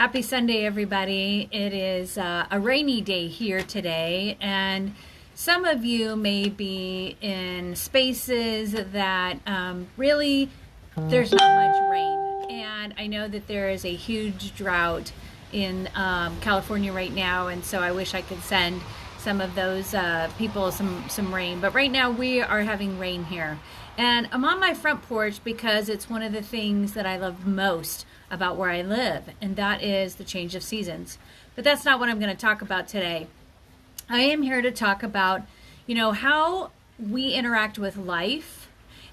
Happy Sunday, everybody. It is a rainy day here today, and some of you may be in spaces that really there's not much rain. And I know that there is a huge drought in California right now, and so I wish I could send some of those people some rain. But right now we are having rain here. And I'm on my front porch because it's one of the things that I love most about where I live, and that is the change of seasons. But that's not what I'm going to talk about today. I am here to talk about, how we interact with life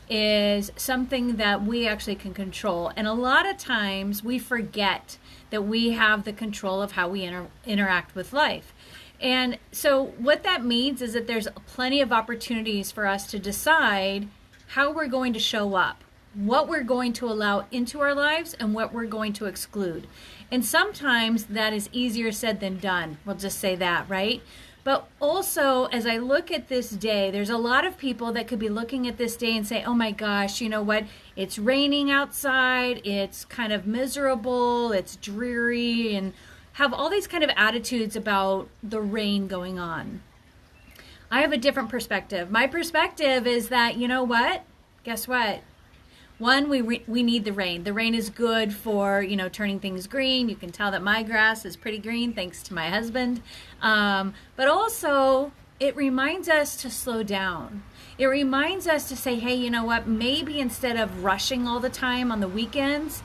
is something that we actually can control. And a lot of times we forget that we have the control of how we interact with life. And so what that means is that there's plenty of opportunities for us to decide how we're going to show up, what we're going to allow into our lives, and what we're going to exclude. And sometimes that is easier said than done. We'll just say that, right? But also, as I look at this day, there's a lot of people that could be looking at this day and say, oh my gosh, you know what? It's raining outside, it's kind of miserable, it's dreary, and have all these kind of attitudes about the rain going on. I have a different perspective. My perspective is that, you know what? Guess what? One, we need the rain. The rain is good for, turning things green. You can tell that my grass is pretty green thanks to my husband. But also, it reminds us to slow down. It reminds us to say, hey, you know what? Maybe instead of rushing all the time on the weekends,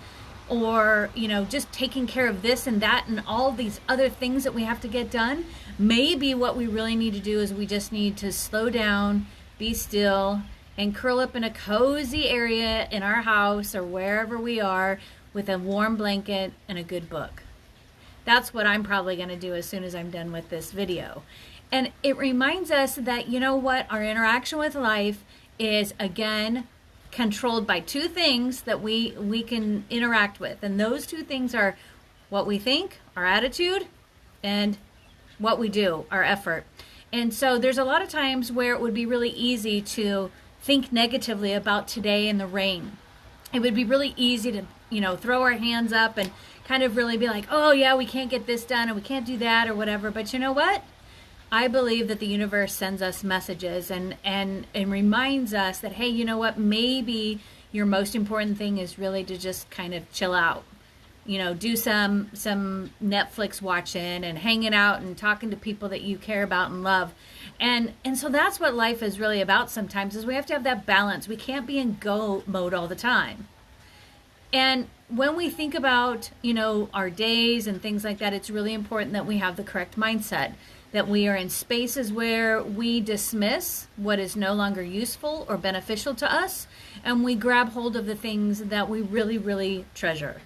or, just taking care of this and that and all these other things that we have to get done, maybe what we really need to do is we just need to slow down, be still, and curl up in a cozy area in our house or wherever we are with a warm blanket and a good book. That's what I'm probably going to do as soon as I'm done with this video. And it reminds us that, our interaction with life is, again, controlled by two things that we can interact with. And those two things are what we think, our attitude, and what we do, our effort. And so there's a lot of times where it would be really easy to think negatively about today and the rain. It would be really easy to, throw our hands up and kind of really be like, oh yeah, we can't get this done and we can't do that or whatever. But you know what? I believe that the universe sends us messages and reminds us that, hey, you know what? Maybe your most important thing is really to just kind of chill out. Do some Netflix watching and hanging out and talking to people that you care about and love. And so that's what life is really about sometimes, is we have to have that balance. We can't be in go mode all the time. And when we think about, our days and things like that, it's really important that we have the correct mindset, that we are in spaces where we dismiss what is no longer useful or beneficial to us, and we grab hold of the things that we really, really treasure.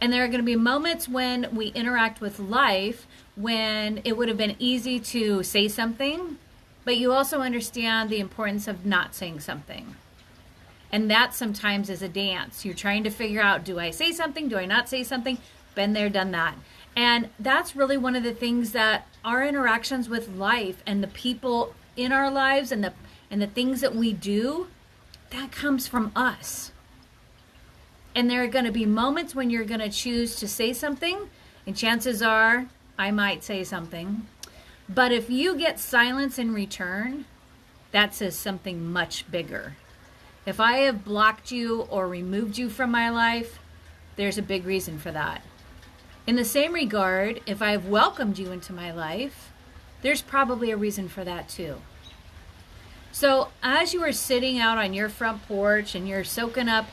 And there are going to be moments when we interact with life when it would have been easy to say something, but you also understand the importance of not saying something. And that sometimes is a dance. You're trying to figure out, do I say something? Do I not say something? Been there, done that. And that's really one of the things that our interactions with life and the people in our lives and the things that we do, that comes from us. And there are going to be moments when you're going to choose to say something, and chances are I might say something. But if you get silence in return, that says something much bigger. If I have blocked you or removed you from my life, there's a big reason for that. In the same regard, if I've welcomed you into my life, there's probably a reason for that too. So as you are sitting out on your front porch and you're soaking up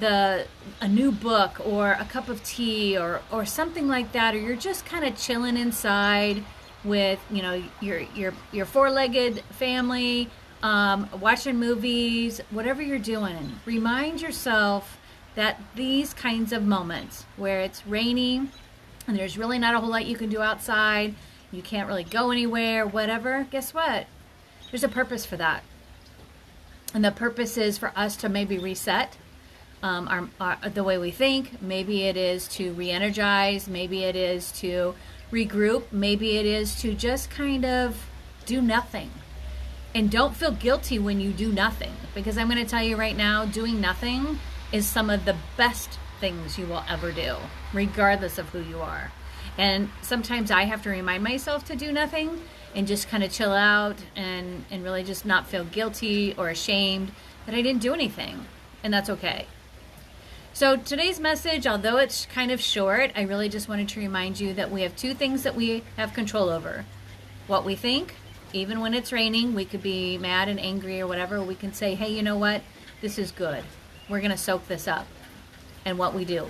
a new book or a cup of tea or something like that, or you're just kind of chilling inside with, your four-legged family, watching movies, whatever you're doing, remind yourself that these kinds of moments where it's raining and there's really not a whole lot you can do outside, you can't really go anywhere, whatever, guess what? There's a purpose for that. And the purpose is for us to maybe reset the way we think. Maybe it is to re-energize. Maybe it is to regroup. Maybe it is to just kind of do nothing. And don't feel guilty when you do nothing, because I'm going to tell you right now, doing nothing is some of the best things you will ever do, regardless of who you are. And sometimes I have to remind myself to do nothing and just kind of chill out and really just not feel guilty or ashamed that I didn't do anything. And that's okay. So today's message, although it's kind of short, I really just wanted to remind you that we have two things that we have control over. What we think, even when it's raining, we could be mad and angry or whatever. We can say, hey, you know what? This is good. We're going to soak this up. And what we do.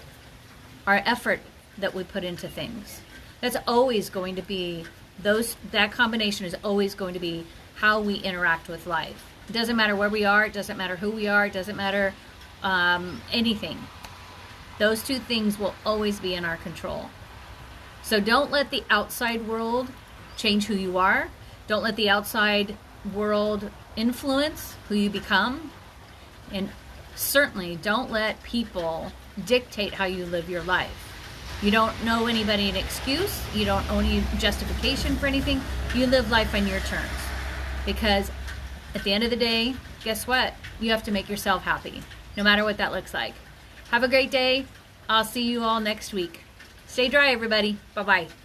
Our effort that we put into things. That's always going to be, that combination is always going to be how we interact with life. It doesn't matter where we are. It doesn't matter who we are. It doesn't matter anything. Those two things will always be in our control. So don't let the outside world change who you are. Don't let the outside world influence who you become. And certainly don't let people dictate how you live your life. You don't owe anybody an excuse. You don't owe any justification for anything. You live life on your terms. Because at the end of the day, guess what? You have to make yourself happy, no matter what that looks like. Have a great day. I'll see you all next week. Stay dry, everybody. Bye-bye.